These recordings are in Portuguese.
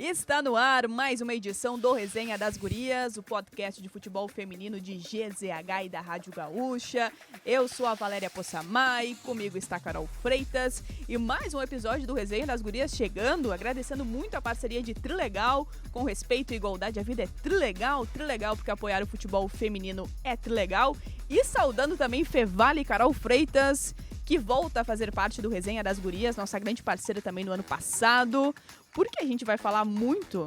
Está no ar mais uma edição do Resenha das Gurias, o podcast de futebol feminino de GZH e da Rádio Gaúcha. Eu sou a Valéria Possamay, comigo está a Carol Freitas e mais um episódio do Resenha das Gurias chegando, agradecendo muito a parceria de Trilegal, com respeito e igualdade, a vida é Trilegal porque apoiar o futebol feminino é Trilegal, e saudando também Fevale e Carol Freitas, que volta a fazer parte do Resenha das Gurias, nossa grande parceira também no ano passado, porque a gente vai falar muito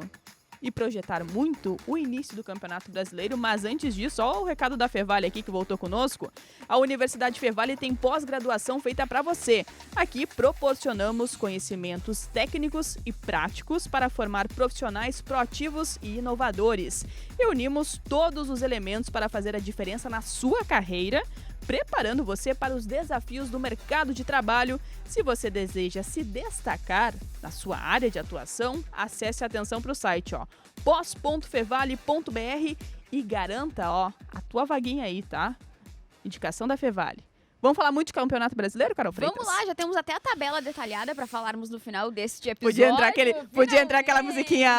e projetar muito o início do Campeonato Brasileiro, mas antes disso, ó o recado da Fevale aqui que voltou conosco. A Universidade Fevale tem pós-graduação feita para você. Aqui proporcionamos conhecimentos técnicos e práticos para formar profissionais proativos e inovadores. Reunimos todos os elementos para fazer a diferença na sua carreira, preparando você para os desafios do mercado de trabalho. Se você deseja se destacar na sua área de atuação, acesse atenção para o site pós.fevale.br e garanta a tua vaguinha aí, tá? Indicação da Fevale. Vamos falar muito de Campeonato Brasileiro, Carol Freitas? Vamos lá, já temos até a tabela detalhada para falarmos no final deste episódio. Podia entrar aquela musiquinha.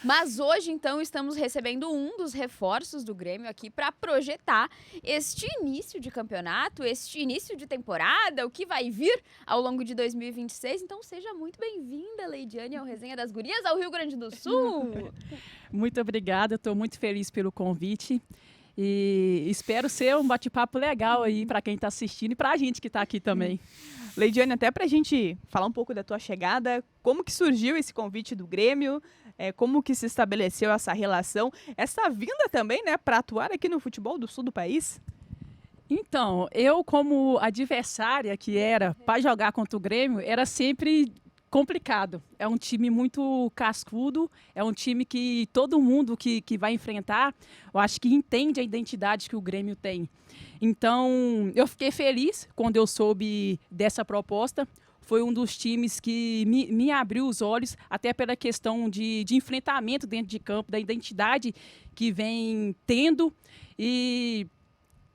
Mas hoje, então, estamos recebendo um dos reforços do Grêmio aqui para projetar este início de campeonato, este início de temporada, o que vai vir ao longo de 2026. Então, seja muito bem-vinda, Leidiane, ao Resenha das Gurias, ao Rio Grande do Sul. Muito obrigada, estou muito feliz pelo convite. E espero ser um bate-papo legal aí para quem está assistindo e para a gente que está aqui também. Leidiane, até para a gente falar um pouco da tua chegada, como que surgiu esse convite do Grêmio, como que se estabeleceu essa relação, essa vinda também, né, para atuar aqui no futebol do sul do país? Então, eu como adversária que era para jogar contra o Grêmio, era sempre complicado. É um time muito cascudo, é um time que todo mundo que vai enfrentar, eu acho que entende a identidade que o Grêmio tem. Então, eu fiquei feliz quando eu soube dessa proposta. Foi um dos times que me abriu os olhos, até pela questão de enfrentamento dentro de campo, da identidade que vem tendo. E,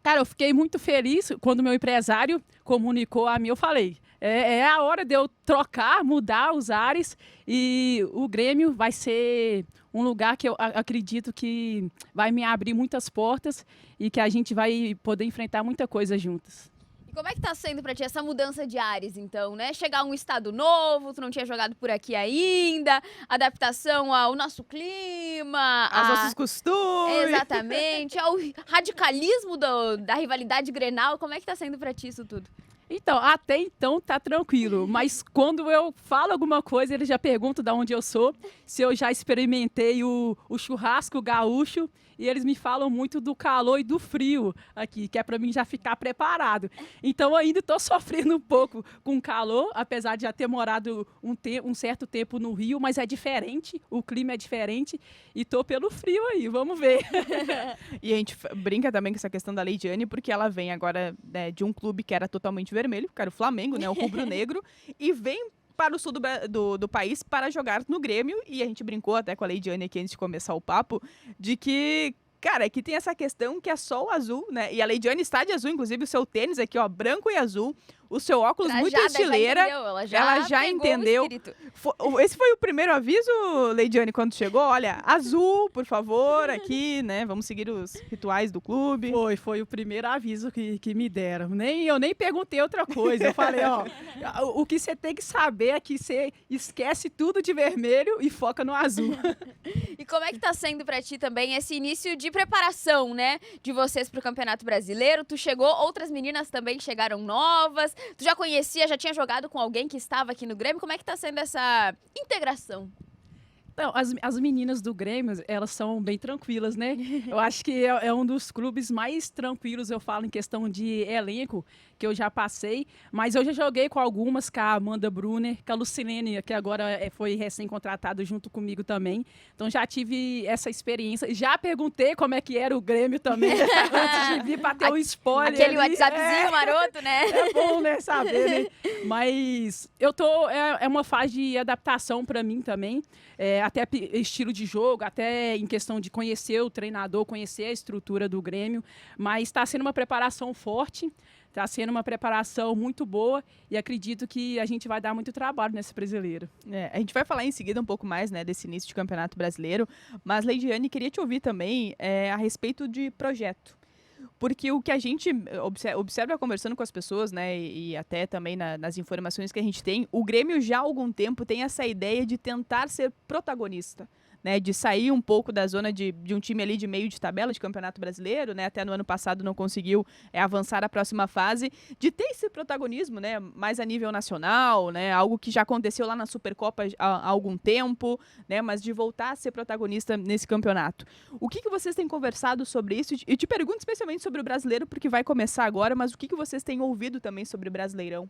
cara, eu fiquei muito feliz quando meu empresário comunicou a mim. Eu falei, é a hora de eu trocar, mudar os ares, e o Grêmio vai ser um lugar que eu acredito que vai me abrir muitas portas e que a gente vai poder enfrentar muita coisa juntas. E como é que tá sendo pra ti essa mudança de ares, então, né? Chegar a um estado novo, tu não tinha jogado por aqui ainda, adaptação ao nosso clima, aos nossos costumes. Exatamente, ao radicalismo da rivalidade Grenal. Como é que tá sendo pra ti isso tudo? Então, até então tá tranquilo, mas quando eu falo alguma coisa, eles já perguntam de onde eu sou, se eu já experimentei o churrasco gaúcho, e eles me falam muito do calor e do frio aqui, que é para mim já ficar preparado. Então, eu ainda estou sofrendo um pouco com calor, apesar de já ter morado um certo tempo no Rio, mas é diferente, o clima é diferente, e tô pelo frio aí, vamos ver. E a gente brinca também com essa questão da Leidiane, porque ela vem agora, né, de um clube que era totalmente vermelho, que era o Flamengo, né, o rubro-negro, e vem para o sul do país para jogar no Grêmio. E a gente brincou até com a Leidiane aqui antes de começar o papo, de que, cara, aqui tem essa questão que é só o azul, né? E a Leidiane está de azul, inclusive o seu tênis aqui, ó, branco e azul. O seu óculos muito estileira. Ela já entendeu. Esse foi o primeiro aviso, Leidiane, quando chegou? Olha, azul, por favor, aqui, né? Vamos seguir os rituais do clube. Foi o primeiro aviso que me deram. Eu nem perguntei outra coisa. Eu falei, ó, o que você tem que saber é que você esquece tudo de vermelho e foca no azul. E como é que tá sendo pra ti também esse início de preparação, né? De vocês pro Campeonato Brasileiro? Tu chegou, outras meninas também chegaram novas. Tu já conhecia, já tinha jogado com alguém que estava aqui no Grêmio? Como é que tá sendo essa integração? Não, as meninas do Grêmio, elas são bem tranquilas, né? Eu acho que é um dos clubes mais tranquilos, eu falo, em questão de elenco, que eu já passei. Mas eu já joguei com algumas, com a Amanda Brunner, com a Lucilene, que agora foi recém-contratada junto comigo também. Então já tive essa experiência. Já perguntei como é que era o Grêmio também, antes de vir para ter um spoiler. Aquele WhatsAppzinho maroto, né? É bom, né, saber, né? Mas eu tô... É uma fase de adaptação para mim também. Até estilo de jogo, até em questão de conhecer o treinador, conhecer a estrutura do Grêmio, mas está sendo uma preparação forte. Está sendo uma preparação muito boa e acredito que a gente vai dar muito trabalho nesse brasileiro. A gente vai falar em seguida um pouco mais, né, desse início de Campeonato Brasileiro, mas, Leidiane, queria te ouvir também a respeito de projeto. Porque o que a gente observa conversando com as pessoas, né, e até também nas informações que a gente tem, o Grêmio já há algum tempo tem essa ideia de tentar ser protagonista, né, de sair um pouco da zona de um time ali de meio de tabela de Campeonato Brasileiro, né, até no ano passado não conseguiu avançar à próxima fase, de ter esse protagonismo, né, mais a nível nacional, né, algo que já aconteceu lá na Supercopa há algum tempo, né, mas de voltar a ser protagonista nesse campeonato. O que vocês têm conversado sobre isso? E te pergunto especialmente sobre o Brasileiro, porque vai começar agora, mas o que vocês têm ouvido também sobre o Brasileirão?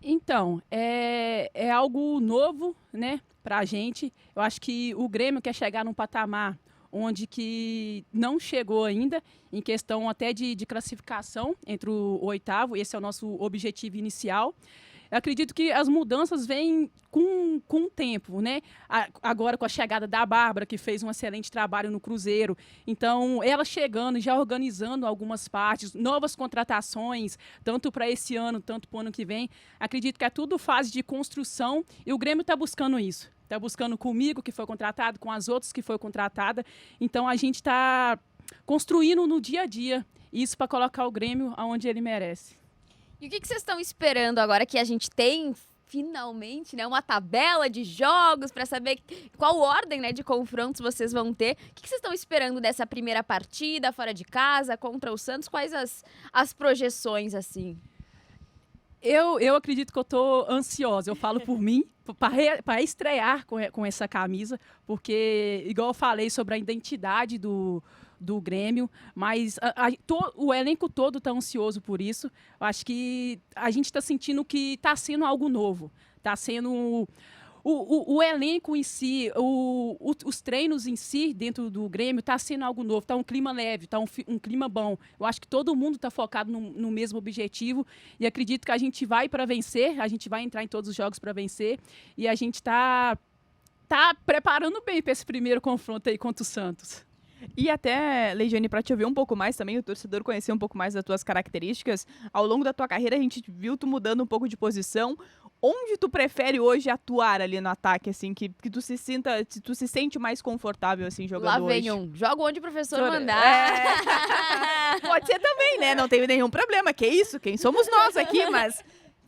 Então, é algo novo, né, para a gente. Eu acho que o Grêmio quer chegar num patamar onde que não chegou ainda, em questão até de classificação entre o oitavo. Esse é o nosso objetivo inicial. Eu acredito que as mudanças vêm com o tempo, né? Agora com a chegada da Bárbara, que fez um excelente trabalho no Cruzeiro. Então, ela chegando, já organizando algumas partes, novas contratações, tanto para esse ano, tanto para o ano que vem. Acredito que é tudo fase de construção e o Grêmio está buscando isso. Está buscando comigo, que foi contratado, com as outras que foi contratada. Então, a gente está construindo no dia a dia isso para colocar o Grêmio onde ele merece. E o que vocês estão esperando agora que a gente tem, finalmente, né, uma tabela de jogos para saber qual ordem, né, de confrontos vocês vão ter? O que vocês estão esperando dessa primeira partida fora de casa contra o Santos? Quais as projeções, assim? Eu acredito que eu estou ansiosa. Eu falo por mim, para estrear com essa camisa, porque, igual eu falei sobre a identidade do Grêmio, mas o elenco todo está ansioso por isso. Eu acho que a gente está sentindo que está sendo algo novo. Está sendo o elenco em si, os treinos em si dentro do Grêmio está sendo algo novo. Está um clima leve, está um clima bom. Eu acho que todo mundo está focado no mesmo objetivo e acredito que a gente vai para vencer, a gente vai entrar em todos os jogos para vencer e a gente está preparando bem para esse primeiro confronto aí contra o Santos. E até, Leidiane, para te ouvir um pouco mais também, o torcedor conhecer um pouco mais das tuas características, ao longo da tua carreira a gente viu tu mudando um pouco de posição. Onde tu prefere hoje atuar ali no ataque, assim, que tu se sente mais confortável, assim, jogando hoje? Lá vem jogo onde o professor mandar. Pode ser também, né? Não tem nenhum problema, que isso, quem somos nós aqui, mas...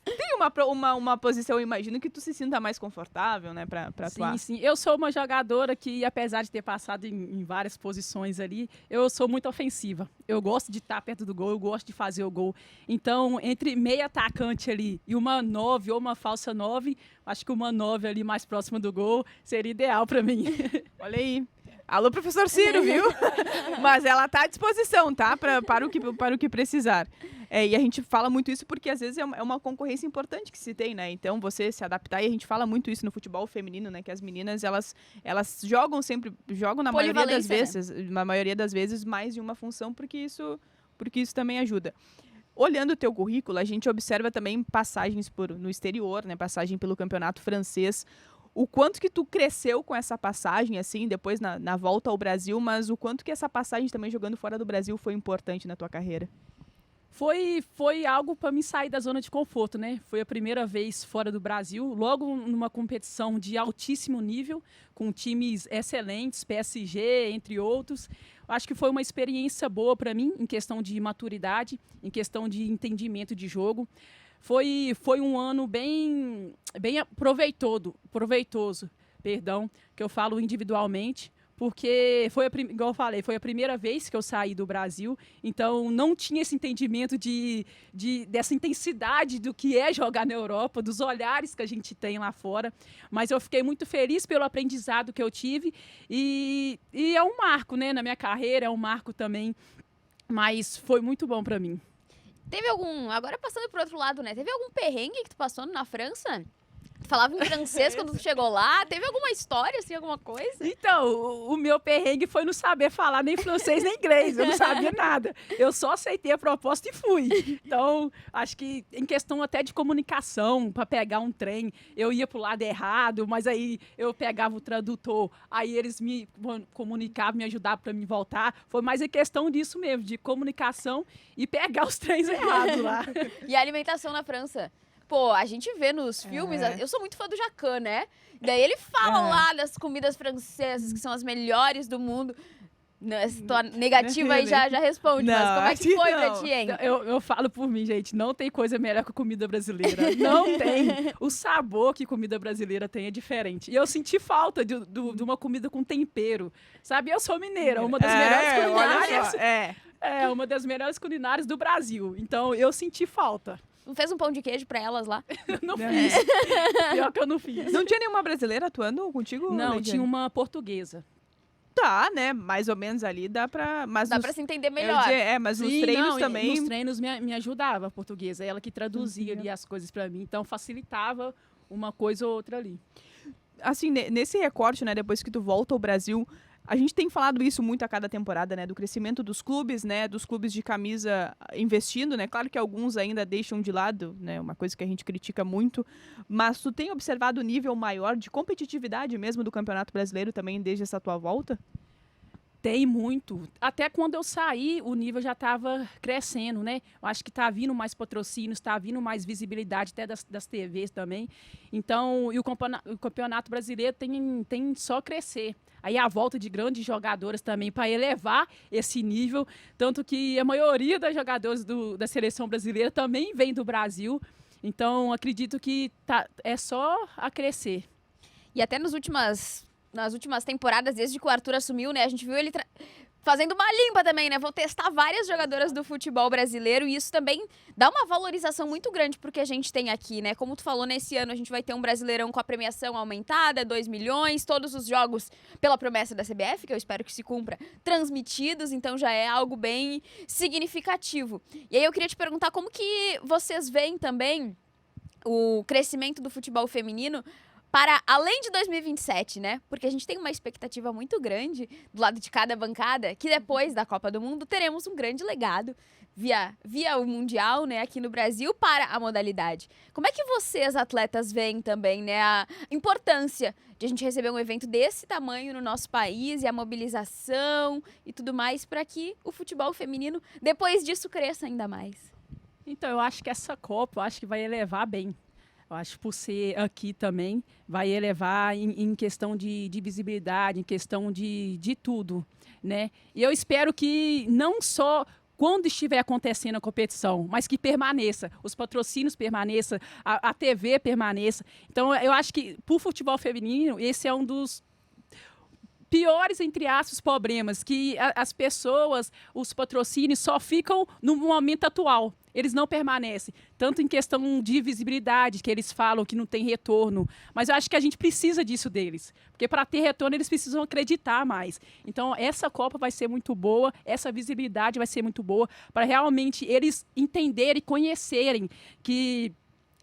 Tem uma posição, eu imagino, que tu se sinta mais confortável, né, pra atuar. Sim. Eu sou uma jogadora que, apesar de ter passado em várias posições ali, eu sou muito ofensiva. Eu gosto de estar perto do gol, eu gosto de fazer o gol. Então, entre meio atacante ali e uma 9 ou uma falsa 9, acho que uma 9 ali mais próxima do gol seria ideal pra mim. Olha aí. Alô, professor Ciro, viu? Mas ela tá à disposição, tá? Para o que precisar. E a gente fala muito isso porque, às vezes, é uma concorrência importante que se tem, né? Então, você se adaptar, e a gente fala muito isso no futebol feminino, né? Que as meninas, elas jogam na maioria das vezes, mais de uma função, porque isso também ajuda. Olhando o teu currículo, a gente observa também passagens no exterior, né? Passagem pelo campeonato francês. O quanto que tu cresceu com essa passagem, assim, depois na volta ao Brasil, mas o quanto que essa passagem também jogando fora do Brasil foi importante na tua carreira? Foi algo para me sair da zona de conforto, né? Foi a primeira vez fora do Brasil, logo numa competição de altíssimo nível, com times excelentes, PSG, entre outros. Acho que foi uma experiência boa para mim, em questão de maturidade, em questão de entendimento de jogo. Foi um ano bem proveitoso, que eu falo individualmente, porque igual eu falei, foi a primeira vez que eu saí do Brasil, então não tinha esse entendimento dessa intensidade do que é jogar na Europa, dos olhares que a gente tem lá fora, mas eu fiquei muito feliz pelo aprendizado que eu tive e é um marco, né, na minha carreira, é um marco também, mas foi muito bom para mim. Teve agora passando pro outro lado, né? Teve algum perrengue que tu passou na França? Tu falava em francês quando tu chegou lá? Teve alguma história, assim, alguma coisa? Então, o meu perrengue foi não saber falar nem francês nem inglês. Eu não sabia nada. Eu só aceitei a proposta e fui. Então, acho que em questão até de comunicação, para pegar um trem, eu ia pro lado errado, mas aí eu pegava o tradutor, aí eles me comunicavam, me ajudavam para me voltar. Foi mais em questão disso mesmo, de comunicação e pegar os trens errados lá. E a alimentação na França? Pô, a gente vê nos filmes, eu sou muito fã do Jacquin, né? Daí ele fala lá das comidas francesas, que são as melhores do mundo. Se tua negativa aí já responde, Não, mas como é que foi não. pra ti, hein? Eu falo por mim, gente, não tem coisa melhor que a comida brasileira. Não tem. O sabor que comida brasileira tem é diferente. E eu senti falta de uma comida com tempero. Sabe, eu sou mineira, uma das melhores culinárias. Uma das melhores culinárias do Brasil. Então, eu senti falta. Não fez um pão de queijo pra elas lá? Não fiz. Pior que eu não fiz. Não tinha nenhuma brasileira atuando contigo? Não, Leidiane? tinha uma portuguesa. Tá, né? Mais ou menos ali dá pra... Mas Dá pra se entender melhor. Mas nos Sim, treinos não, também... Nos treinos me ajudava a portuguesa. Ela que traduzia ali as coisas pra mim. Então, facilitava uma coisa ou outra ali. Assim, nesse recorte, né? Depois que tu volta ao Brasil... A gente tem falado isso muito a cada temporada, né? Do crescimento dos clubes, né? Dos clubes de camisa investindo, né? Claro que alguns ainda deixam de lado, né? Uma coisa que a gente critica muito. Mas tu tem observado o nível maior de competitividade mesmo do Campeonato Brasileiro também desde essa tua volta? Tem muito. Até quando eu saí, o nível já estava crescendo, né? Eu acho que está vindo mais patrocínios, está vindo mais visibilidade até das TVs também. Então, e o Campeonato Brasileiro tem só crescer. Aí a volta de grandes jogadoras também para elevar esse nível. Tanto que a maioria das jogadoras da seleção brasileira também vem do Brasil. Então, acredito que é só a crescer. E até nas últimas temporadas, desde que o Arthur assumiu, né? A gente viu ele fazendo uma limpa também, né? Vou testar várias jogadoras do futebol brasileiro e isso também dá uma valorização muito grande pro que a gente tem aqui, né? Como tu falou, nesse ano a gente vai ter um Brasileirão com a premiação aumentada, 2 milhões, todos os jogos pela promessa da CBF, que eu espero que se cumpra, transmitidos, então já é algo bem significativo. E aí eu queria te perguntar como que vocês veem também o crescimento do futebol feminino para além de 2027, né? Porque a gente tem uma expectativa muito grande do lado de cada bancada, que depois da Copa do Mundo teremos um grande legado via o Mundial, né, aqui no Brasil para a modalidade. Como é que vocês, atletas, veem também, né, a importância de a gente receber um evento desse tamanho no nosso país e a mobilização e tudo mais para que o futebol feminino, depois disso, cresça ainda mais? Então, eu acho que essa Copa, vai elevar bem. Eu acho que por ser aqui também, vai elevar em questão de visibilidade, em questão de tudo, né? E eu espero que não só quando estiver acontecendo a competição, mas que permaneça, os patrocínios permaneçam, a TV permaneça. Então, eu acho que, para o futebol feminino, esse é um dos piores, entre aspas, problemas, que as pessoas, os patrocínios só ficam no momento atual. Eles não permanecem, tanto em questão de visibilidade, que eles falam que não tem retorno, mas eu acho que a gente precisa disso deles, porque para ter retorno eles precisam acreditar mais. Então essa Copa vai ser muito boa, essa visibilidade vai ser muito boa, para realmente eles entenderem e conhecerem que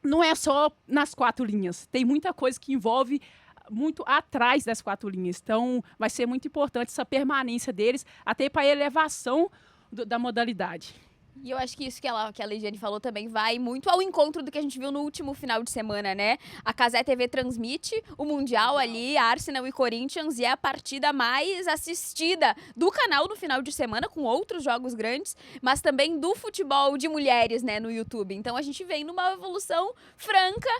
não é só nas 4 linhas, tem muita coisa que envolve muito atrás das 4 linhas, então vai ser muito importante essa permanência deles, até para a elevação da modalidade. E eu acho que isso que a Leidiane falou também vai muito ao encontro do que a gente viu no último final de semana, né? A Cazé TV transmite o Mundial ali, Arsenal e Corinthians, e é a partida mais assistida do canal no final de semana, com outros jogos grandes, mas também do futebol de mulheres, né, no YouTube. Então a gente vem numa evolução franca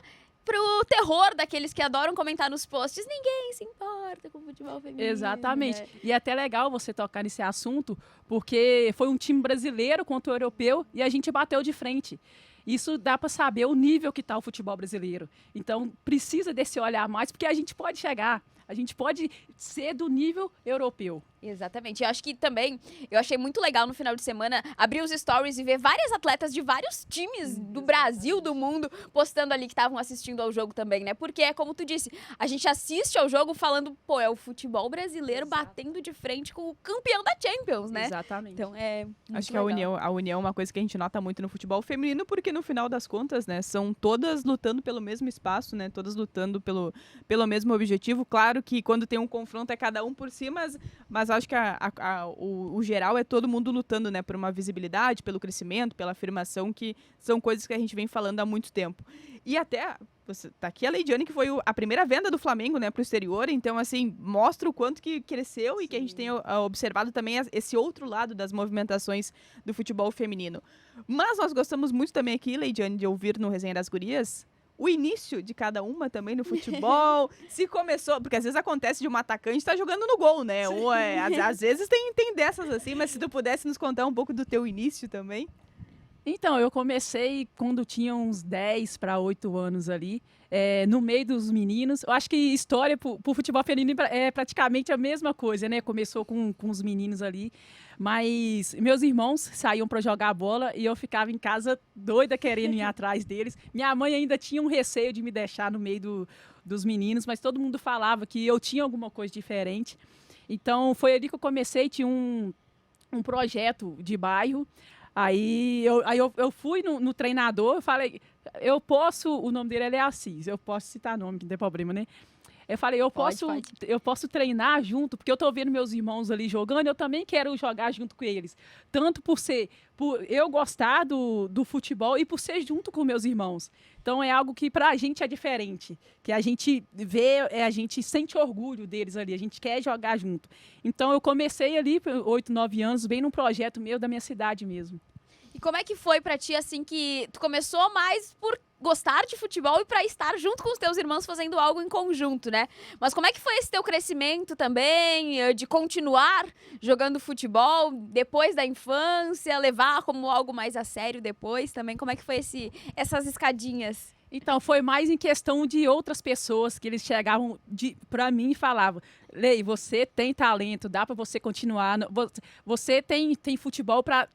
pro terror daqueles que adoram comentar nos posts. Ninguém se importa com o futebol feminino. Exatamente. Né? E é até legal você tocar nesse assunto, porque foi um time brasileiro contra o europeu e a gente bateu de frente. Isso dá para saber o nível que está o futebol brasileiro. Então, precisa desse olhar mais, porque a gente pode chegar. A gente pode ser do nível europeu. Exatamente. Eu acho que também, eu achei muito legal no final de semana abrir os stories e ver várias atletas de vários times do Brasil, do mundo, postando ali que estavam assistindo ao jogo também, né? Porque é como tu disse, a gente assiste ao jogo falando, pô, é o futebol brasileiro batendo de frente com o campeão da Champions, né? Exatamente. Então é muito Acho que legal. a união é uma coisa que a gente nota muito no futebol feminino, porque no final das contas, né, são todas lutando pelo mesmo espaço, né, todas lutando pelo mesmo objetivo. Claro que quando tem um confronto é cada um por si, mas acho que o geral é todo mundo lutando, né, por uma visibilidade, pelo crescimento, pela afirmação, que são coisas que a gente vem falando há muito tempo. E até, tá aqui a Leidiane, que foi a primeira venda do Flamengo, né, pro exterior, então, assim, mostra o quanto que cresceu. Sim. E que a gente tem observado também esse outro lado das movimentações do futebol feminino. Mas nós gostamos muito também aqui, Leidiane, de ouvir no Resenha das Gurias o início de cada uma também no futebol, se começou, porque às vezes acontece de uma atacante estar jogando no gol, né? Ou às vezes tem dessas assim, mas se tu pudesse nos contar um pouco do teu início também. Então, eu comecei quando tinha uns 10 para 8 anos ali, no meio dos meninos. Eu acho que história pro futebol feminino é praticamente a mesma coisa, né? Começou com os meninos ali, mas meus irmãos saíam para jogar bola e eu ficava em casa doida querendo ir atrás deles. Minha mãe ainda tinha um receio de me deixar no meio dos meninos, mas todo mundo falava que eu tinha alguma coisa diferente. Então, foi ali que eu comecei, tinha um projeto de bairro. Aí eu fui no treinador, eu falei, o nome dele é Assis, eu posso citar nome, que não tem problema, né? Eu falei, eu posso treinar junto, porque eu tô vendo meus irmãos ali jogando, eu também quero jogar junto com eles. Tanto por eu gostar do futebol e por ser junto com meus irmãos. Então é algo que pra gente é diferente, que a gente vê, a gente sente orgulho deles ali, a gente quer jogar junto. Então eu comecei ali, 8, 9 anos, bem num projeto meu da minha cidade mesmo. E como é que foi pra ti, assim, que tu começou mais por gostar de futebol e pra estar junto com os teus irmãos fazendo algo em conjunto, né? Mas como é que foi esse teu crescimento também, de continuar jogando futebol depois da infância, levar como algo mais a sério depois também? Como é que foi essas escadinhas? Então, foi mais em questão de outras pessoas que eles chegavam para mim e falavam, Lei, você tem talento, dá para você continuar, você tem futebol para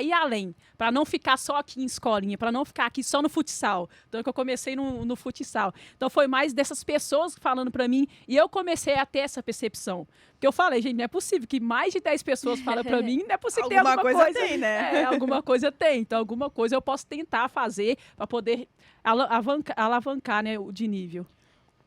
ir além, para não ficar só aqui em escolinha, para não ficar aqui só no futsal. Então, eu comecei no futsal. Então, foi mais dessas pessoas falando para mim e eu comecei a ter essa percepção. Porque eu falei, gente, não é possível que mais de 10 pessoas falam para mim, não é possível ter alguma coisa. Tem, né? Alguma coisa tem. Então, alguma coisa eu posso tentar fazer para poder alavancar, né, de nível.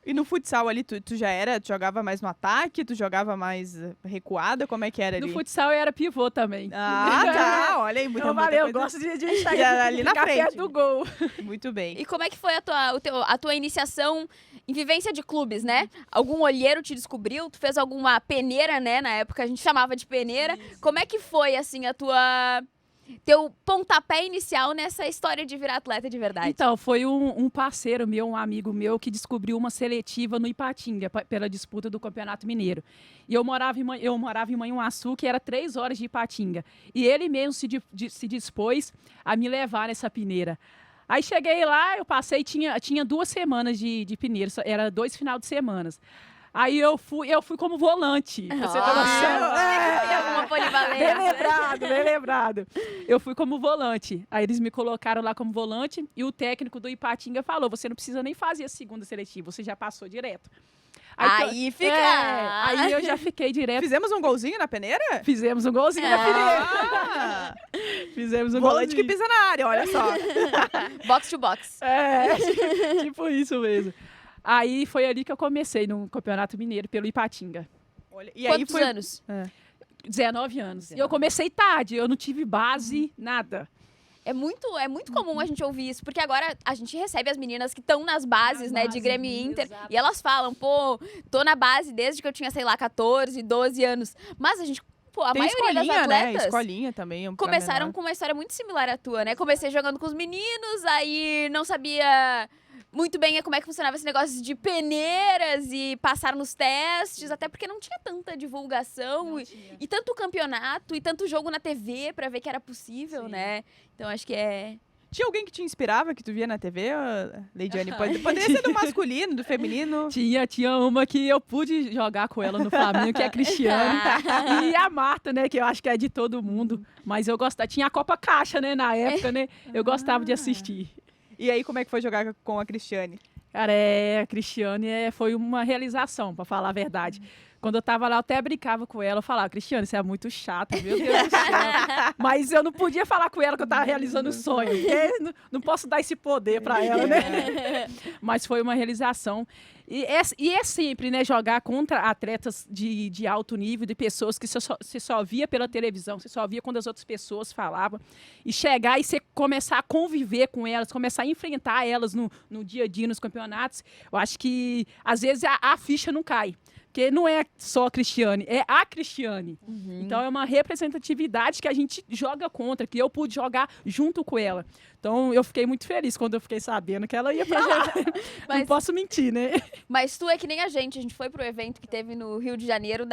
E no futsal ali, tu jogava mais no ataque, tu jogava mais recuada, como é que era ali? No futsal eu era pivô também. Ah, tá, olha aí, muita coisa. Eu gosto de estar ali na frente. Perto do gol. Muito bem. E como é que foi a tua iniciação em vivência de clubes, né? Algum olheiro te descobriu? Tu fez alguma peneira, né? Na época a gente chamava de peneira. Sim. Como é que foi, assim, teu pontapé inicial nessa história de virar atleta de verdade? Então, foi um parceiro meu, um amigo meu, que descobriu uma seletiva no Ipatinga, pela disputa do Campeonato Mineiro. E eu morava em Manhuaçu, que era 3 horas de Ipatinga. E ele mesmo se dispôs a me levar nessa peneira. Aí cheguei lá, eu passei, tinha 2 semanas de peneira, era 2 finais de semana. Aí eu fui como volante. Você tá noção? Alguma polivalência. Bem lembrado. Eu fui como volante. Aí eles me colocaram lá como volante e o técnico do Ipatinga falou, você não precisa nem fazer a segunda seletiva, você já passou direto. Aí aí eu já fiquei direto. Fizemos um golzinho na peneira? Fizemos um golzinho na peneira. Fizemos um volante golzinho. que pisa na área, olha só. Box to box. Tipo isso mesmo. Aí foi ali que eu comecei no Campeonato Mineiro pelo Ipatinga. Olha, e quantos anos? 19 anos. E eu comecei tarde, eu não tive base, nada. É muito comum a gente ouvir isso, porque agora a gente recebe as meninas que estão nas bases, né, de Grêmio e Inter, exato. E elas falam, pô, tô na base desde que eu tinha, sei lá, 14, 12 anos. Mas a gente, a tem maioria das atletas, né? Escolinha também. Começaram com uma história muito similar à tua, né? Comecei jogando com os meninos, aí não sabia muito bem como é que funcionava esse negócio de peneiras e passar nos testes, até porque não tinha tanta divulgação e tanto campeonato e tanto jogo na TV pra ver que era possível, sim. Né? Então acho que Tinha alguém que te inspirava, que tu via na TV, Leidiane? Poderia ser do masculino, do feminino? Tinha uma que eu pude jogar com ela no Flamengo, que é a Cristiane. E a Marta, né, que eu acho que é de todo mundo. Mas eu gostava. Tinha a Copa Caixa, né, na época, né? Eu gostava de assistir. E aí, como é que foi jogar com a Cristiane? Cara, a Cristiane foi uma realização, pra falar a verdade. Quando eu tava lá, eu até brincava com ela. Eu falava, Cristiane, você é muito chata, meu Deus do céu. Mas eu não podia falar com ela que eu tava realizando o sonho. Porque não posso dar esse poder pra ela, né? Mas foi uma realização. E é sempre, né, jogar contra atletas de alto nível, de pessoas que você só via pela televisão, você só via quando as outras pessoas falavam. E chegar e você começar a conviver com elas, começar a enfrentar elas no dia a dia, nos campeonatos. Eu acho que, às vezes, a ficha não cai. Porque não é só a Cristiane, é a Cristiane. Então, é uma representatividade que a gente joga contra, que eu pude jogar junto com ela. Então, eu fiquei muito feliz quando eu fiquei sabendo que ela ia pra lá. Não posso mentir, né? Mas tu é que nem a gente foi pro evento que teve no Rio de Janeiro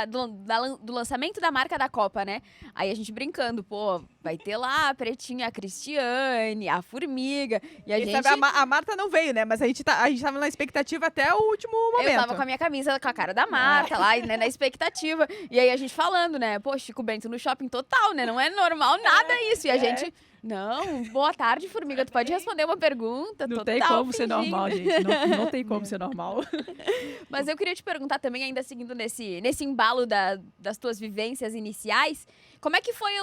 do lançamento da marca da Copa, né? Aí a gente brincando, pô, vai ter lá a Pretinha, a Cristiane, a Formiga, e a gente... Sabe, a Marta não veio, né? Mas a gente tava na expectativa até o último momento. Eu tava com a minha camisa com a cara da Marta lá, né, na expectativa. E aí a gente falando, né? Pô, Chico Bento no shopping total, né? Não é normal nada isso. E a gente... Não, boa tarde, Formiga. Tu pode responder uma pergunta? Não tem como ser normal, gente. Não tem como ser normal. Mas eu queria te perguntar também, ainda seguindo nesse embalo das tuas vivências iniciais, como é que foi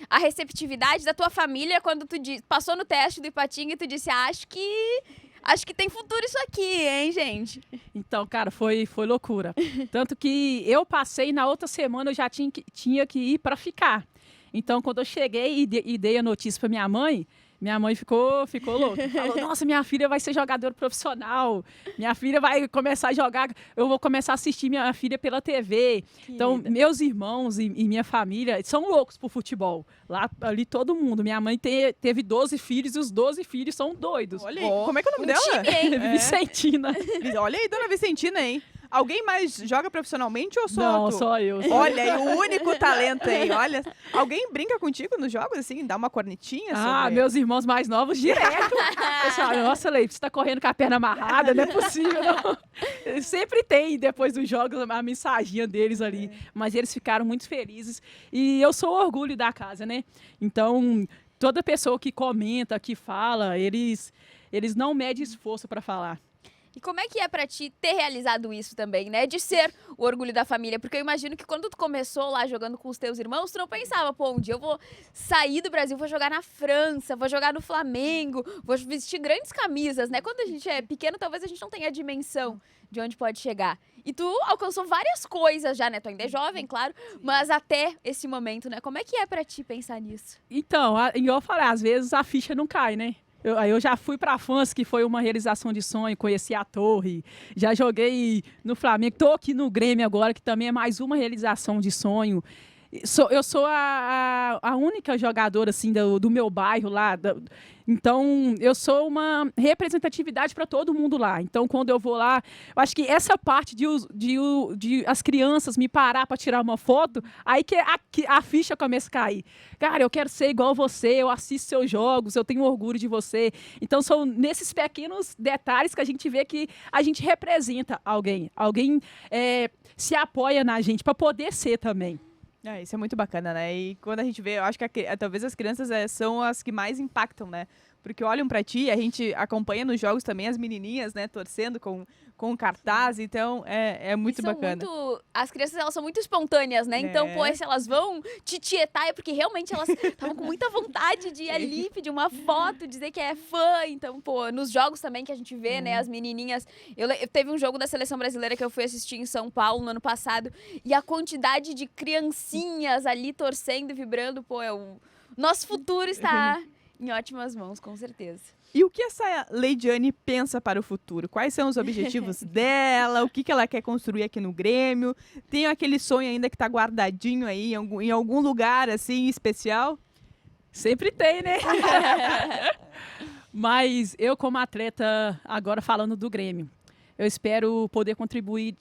a receptividade da tua família quando tu passou no teste do Ipatinga e tu disse, acho que tem futuro isso aqui, hein, gente? Então, cara, foi loucura. Tanto que eu passei, na outra semana eu já tinha que ir para ficar. Então, quando eu cheguei e dei a notícia para minha mãe ficou louca. Falou, nossa, minha filha vai ser jogadora profissional. Minha filha vai começar a jogar. Eu vou começar a assistir minha filha pela TV. Então, meus irmãos e minha família são loucos por futebol. Ali todo mundo. Minha mãe teve 12 filhos e os 12 filhos são doidos. Olha aí, como é que é o nome dela? Time, Vicentina. Olha aí, dona Vicentina, hein? Alguém mais joga profissionalmente ou só Não, tu? só eu. Olha aí, o único talento aí, olha. Alguém brinca contigo nos jogos, assim? Dá uma cornetinha? Meus irmãos mais novos, direto. Pessoal, nossa, Leite, você tá correndo com a perna amarrada, não é possível, não. Sempre tem, depois dos jogos, a mensaginha deles ali. Mas eles ficaram muito felizes. E eu sou o orgulho da casa, né? Então, toda pessoa que comenta, que fala, eles não medem esforço para falar. E como é que é pra ti ter realizado isso também, né? De ser o orgulho da família. Porque eu imagino que quando tu começou lá jogando com os teus irmãos, tu não pensava, pô, um dia eu vou sair do Brasil, vou jogar na França, vou jogar no Flamengo, vou vestir grandes camisas, né? Quando a gente é pequeno, talvez a gente não tenha a dimensão de onde pode chegar. E tu alcançou várias coisas já, né? Tu ainda é jovem, claro, mas até esse momento, né? Como é que é pra ti pensar nisso? Então, igual eu falei, às vezes a ficha não cai, né? Eu já fui para a FANS, que foi uma realização de sonho, conheci a Torre, já joguei no Flamengo, estou aqui no Grêmio agora, que também é mais uma realização de sonho. Eu sou a única jogadora assim, do meu bairro lá. Então, eu sou uma representatividade para todo mundo lá. Então, quando eu vou lá, eu acho que essa parte de as crianças me parar para tirar uma foto, aí que a ficha começa a cair. Cara, eu quero ser igual você, eu assisto seus jogos, eu tenho orgulho de você. Então, são nesses pequenos detalhes que a gente vê que a gente representa alguém. Alguém se apoia na gente para poder ser também. Isso é muito bacana, né? E quando a gente vê, eu acho que talvez as crianças são as que mais impactam, né? Porque olham pra ti, a gente acompanha nos jogos também as menininhas, né? Torcendo com cartaz, então é muito bacana. As crianças, elas são muito espontâneas, né? Então, pô, se elas vão te tietar, é porque realmente elas estavam com muita vontade de ir ali, pedir uma foto, dizer que é fã. Então, pô, nos jogos também que a gente vê, né? As menininhas... Eu teve um jogo da Seleção Brasileira que eu fui assistir em São Paulo no ano passado, e a quantidade de criancinhas ali torcendo, vibrando, pô, o nosso futuro está em ótimas mãos, com certeza. E o que essa Leidiane pensa para o futuro? Quais são os objetivos dela? O que ela quer construir aqui no Grêmio? Tem aquele sonho ainda que está guardadinho aí em algum lugar assim especial? Sempre tem, né? Mas eu, como atleta, agora falando do Grêmio, eu espero poder contribuir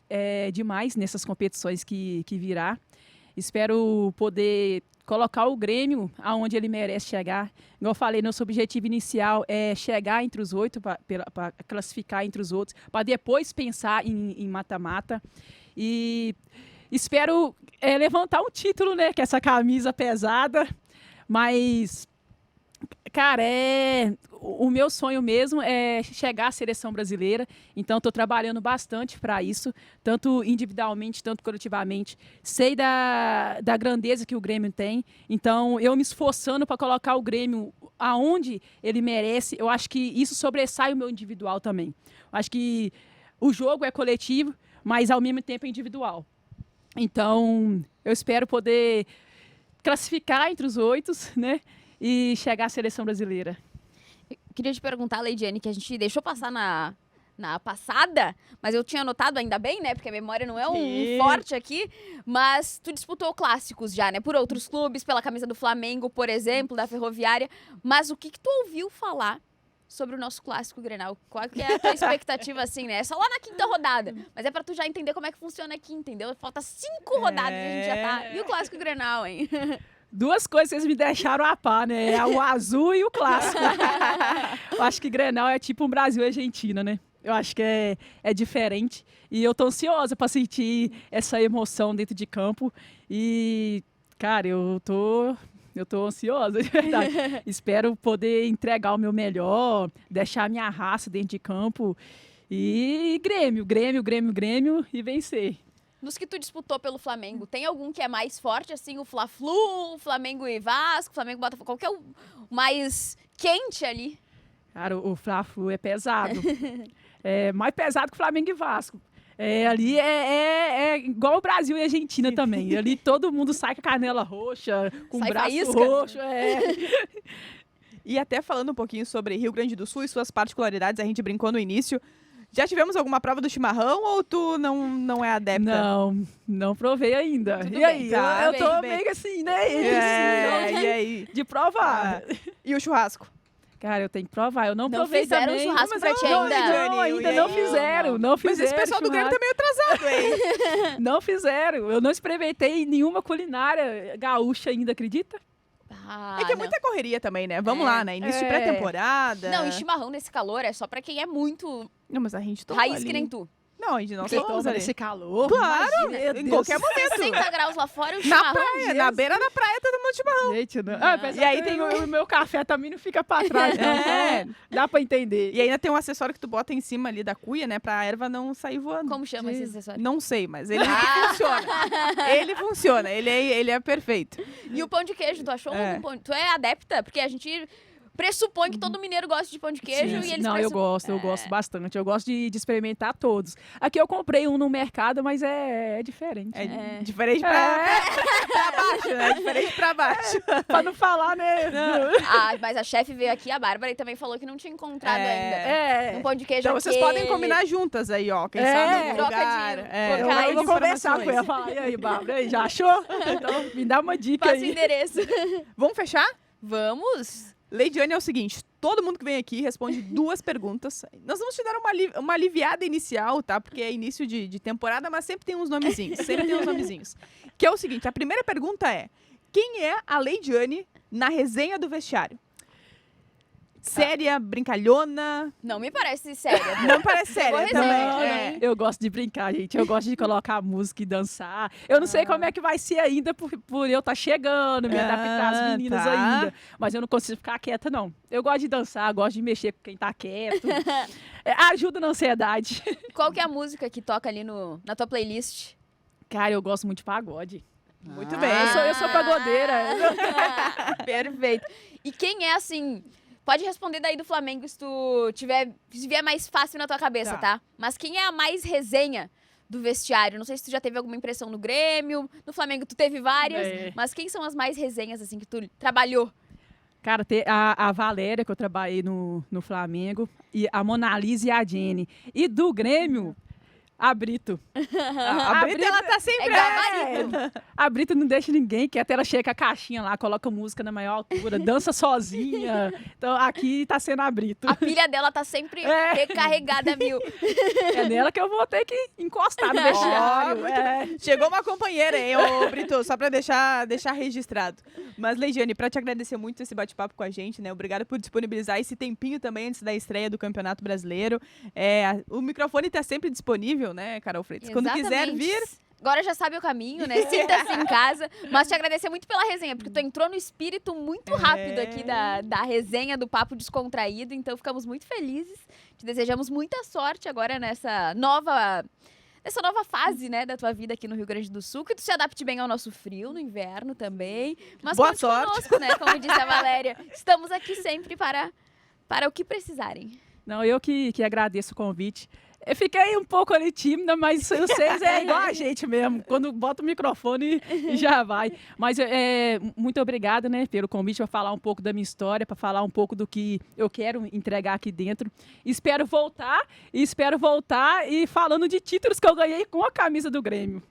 demais nessas competições que virá. Espero poder colocar o Grêmio aonde ele merece chegar. Como eu falei, nosso objetivo inicial é chegar entre os 8, para classificar entre os outros, para depois pensar em mata-mata. E espero levantar um título, né? Que é essa camisa pesada. Mas, cara, o meu sonho mesmo é chegar à seleção brasileira. Então, estou trabalhando bastante para isso, tanto individualmente, tanto coletivamente. Sei da grandeza que o Grêmio tem. Então, eu me esforçando para colocar o Grêmio aonde ele merece. Eu acho que isso sobressai o meu individual também. Eu acho que o jogo é coletivo, mas ao mesmo tempo é individual. Então, eu espero poder classificar entre os 8, né? E chegar à seleção brasileira. Queria te perguntar, Leidiane, que a gente deixou passar na passada, mas eu tinha anotado ainda bem, né? Porque a memória não é um forte aqui. Mas tu disputou clássicos já, né? Por outros clubes, pela camisa do Flamengo, por exemplo, da Ferroviária. Mas o que tu ouviu falar sobre o nosso clássico Grenal? Qual que é a tua expectativa, assim, né? É só lá na 5ª rodada. Mas é pra tu já entender como é que funciona aqui, entendeu? Falta 5 rodadas e a gente já tá. E o clássico Grenal, hein? 2 coisas que vocês me deixaram a par, né? O azul e o clássico. Eu acho que Grenal é tipo um Brasil e Argentina, né? Eu acho que é diferente. E eu tô ansiosa para sentir essa emoção dentro de campo. E, cara, eu tô ansiosa, de verdade. Espero poder entregar o meu melhor, deixar a minha raça dentro de campo. E Grêmio e vencer. Dos que tu disputou pelo Flamengo, tem algum que é mais forte, assim, o Fla-Flu, o Flamengo e Vasco, Flamengo e Botafogo? Qual que é o mais quente ali? Cara, o Fla-Flu é pesado. É mais pesado que o Flamengo e Vasco. Ali é igual o Brasil e a Argentina também. Ali todo mundo sai com a canela roxa, com o braço faísca roxo. E até falando um pouquinho sobre Rio Grande do Sul e suas particularidades, a gente brincou no início. Já tivemos alguma prova do chimarrão ou tu não é adepta? Não provei ainda. Tudo e bem, aí? tá, eu tô bem. meio assim, né? E aí? De provar. E o churrasco? Cara, eu tenho que provar. Eu não Não provei fizeram também. churrasco pra ti Não, ainda? não fizeram. Não fizeram. Mas esse pessoal do Grêmio tá meio atrasado, hein? Não fizeram. Eu não experimentei nenhuma culinária gaúcha ainda, acredita? Ah, É que é não. muita correria também, né? Vamos lá, né? Início de pré-temporada. Não, e chimarrão nesse calor é só pra quem é muito Não, mas a gente toma raiz ali. que nem tu. Não, a gente não Porque toma toma ali. nesse calor. Claro, imagina, em qualquer momento. 60 graus lá fora, o Na chimarrão. praia, na beira da praia, todo mundo chimarrão. Gente, não. E aí tem o meu café também não fica pra trás, não. Dá pra entender. E ainda tem um acessório que tu bota em cima ali da cuia, né? Pra erva não sair voando. Como chama esse acessório? Não sei, mas ele funciona. Ele funciona, ele é perfeito. E o pão de queijo, tu achou algum pão? Tu é adepta? Porque a gente pressupõe que todo mineiro gosta de pão de queijo e eles Não, eu gosto bastante. Eu gosto de experimentar todos. Aqui eu comprei um no mercado, mas é diferente. É diferente pra baixo, né? Diferente pra baixo. Pra não falar, né? Ah, mas a chefe veio aqui, a Bárbara, e também falou que não tinha encontrado ainda. Um pão de queijo Então vocês aquele. podem combinar juntas aí, ó. Quem sabe no Troca lugar. de- Eu trocar vou de conversar com ela. Falar, e aí, Bárbara, aí, já achou? Então, me dá uma dica Passa o aí. endereço. Vamos fechar? Vamos? Leidiane, é o seguinte, todo mundo que vem aqui responde 2 perguntas. Nós vamos te dar uma aliviada inicial, tá? Porque é início de temporada, mas sempre tem uns nomezinhos. Que é o seguinte, a primeira pergunta é, quem é a Leidiane na resenha do vestiário? Séria, brincalhona? Não me parece séria. Não parece séria resenha, também. né? Eu gosto de brincar, gente. Eu gosto de colocar música e dançar. Eu não sei como é que vai ser ainda por eu estar chegando, me adaptar às meninas tá. ainda. Mas eu não consigo ficar quieta, não. Eu gosto de dançar, gosto de mexer com quem tá quieto. Ajuda na ansiedade. Qual que é a música que toca ali na tua playlist? Cara, eu gosto muito de pagode. Muito bem. Eu sou pagodeira. Perfeito. E quem é, assim... Pode responder daí do Flamengo se tu se vier mais fácil na tua cabeça, tá? Mas quem é a mais resenha do vestiário? Não sei se tu já teve alguma impressão no Grêmio, no Flamengo tu teve várias, mas quem são as mais resenhas, assim, que tu trabalhou? Cara, tem a Valéria, que eu trabalhei no Flamengo, e a Mona Lisa e a Jenny. E do Grêmio, A Brito. A Brito, ela tá sempre... A Brito não deixa ninguém quieto. Ela chega com a caixinha lá, coloca música na maior altura, dança sozinha. Então, aqui tá sendo a Brito. A pilha dela tá sempre recarregada, mil. É nela que eu vou ter que encostar no vestiário. Chegou uma companheira, hein, ô Brito? Só pra deixar registrado. Mas, Leidiane, pra te agradecer muito esse bate-papo com a gente, né? Obrigada por disponibilizar esse tempinho também antes da estreia do Campeonato Brasileiro. O microfone tá sempre disponível, né, Carol Freitas? Quando quiser vir... Agora já sabe o caminho, né? Sinta-se em casa. Mas te agradecer muito pela resenha, porque tu entrou no espírito muito rápido aqui da resenha, do papo descontraído. Então, ficamos muito felizes. Te desejamos muita sorte agora nessa nova fase, né, da tua vida aqui no Rio Grande do Sul, que tu se adapte bem ao nosso frio, no inverno também. Mas boa conte sorte conosco, né, como disse a Valéria. Estamos aqui sempre para o que precisarem. Não, eu que agradeço o convite. Eu fiquei um pouco ali tímida, mas vocês é igual a gente mesmo. Quando bota o microfone, já vai. Mas muito obrigada, né, pelo convite para falar um pouco da minha história, para falar um pouco do que eu quero entregar aqui dentro. Espero voltar e falando de títulos que eu ganhei com a camisa do Grêmio.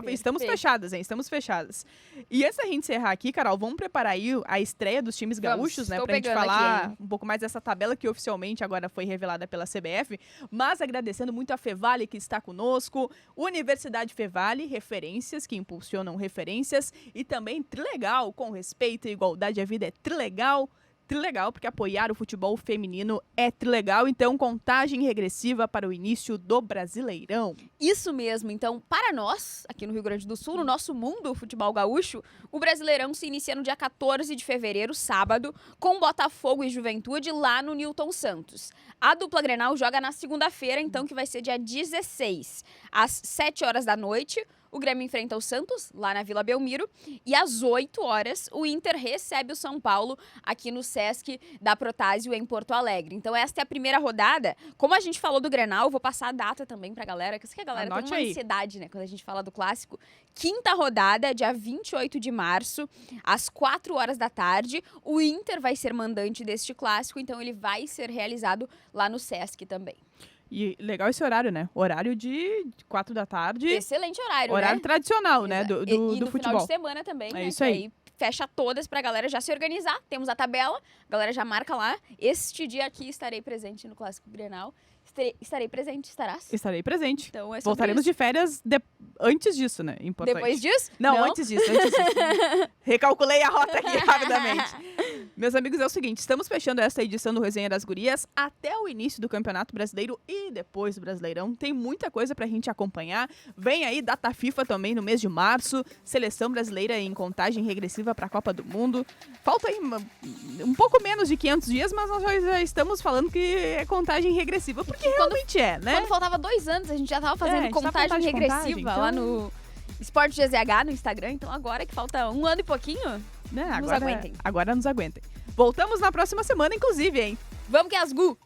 Estamos fechadas, hein? Estamos fechadas. E antes da gente encerrar aqui, Carol, vamos preparar aí a estreia dos times gaúchos, né? Pra gente falar aqui um pouco mais dessa tabela que oficialmente agora foi revelada pela CBF. Mas agradecendo muito a Fevale que está conosco, Universidade Fevale, referências que impulsionam referências, e também Trilegal, com respeito e igualdade à vida é Trilegal. Trilegal, porque apoiar o futebol feminino é trilegal. Então, contagem regressiva para o início do Brasileirão. Isso mesmo. Então, para nós, aqui no Rio Grande do Sul, no nosso mundo, o futebol gaúcho, o Brasileirão se inicia no dia 14 de fevereiro, sábado, com Botafogo e Juventude lá no Newton Santos. A dupla Grenal joga na segunda-feira, então, que vai ser dia 16, às 7 horas da noite. O Grêmio enfrenta o Santos, lá na Vila Belmiro, e às 8 horas o Inter recebe o São Paulo aqui no Sesc da Protásio, em Porto Alegre. Então esta é a primeira rodada. Como a gente falou do Grenal, vou passar a data também pra galera, que eu sei que a galera tem uma ansiedade, né, quando a gente fala do clássico. Quinta rodada, dia 28 de março, às 4 horas da tarde. O Inter vai ser mandante deste clássico, então ele vai ser realizado lá no Sesc também. E legal esse horário, né? Horário de 4 da tarde. Excelente horário, horário né? tradicional, né? Do no futebol. Final de semana também, né? Isso aí. Fecha todas pra galera já se organizar. Temos a tabela, a galera já marca lá. Este dia aqui estarei presente no Clássico Grenal. Estarei presente, estarás? Estarei presente. Então Voltaremos de férias antes disso, né? Importante. Depois disso? Não, antes disso. Recalculei a rota aqui rapidamente. Meus amigos, é o seguinte, estamos fechando essa edição do Resenha das Gurias até o início do Campeonato Brasileiro e depois do Brasileirão. Tem muita coisa pra gente acompanhar. Vem aí data FIFA também no mês de março, seleção brasileira em contagem regressiva pra Copa do Mundo. Falta aí um pouco menos de 500 dias, mas nós já estamos falando que é contagem regressiva, porque realmente né? Quando faltava 2 anos, a gente já tava fazendo contagem regressiva lá no Esporte GZH no Instagram. Então agora que falta 1 ano e pouquinho, nos aguentem. Agora nos aguentem. Voltamos na próxima semana, inclusive, hein? Vamos que é as Gu!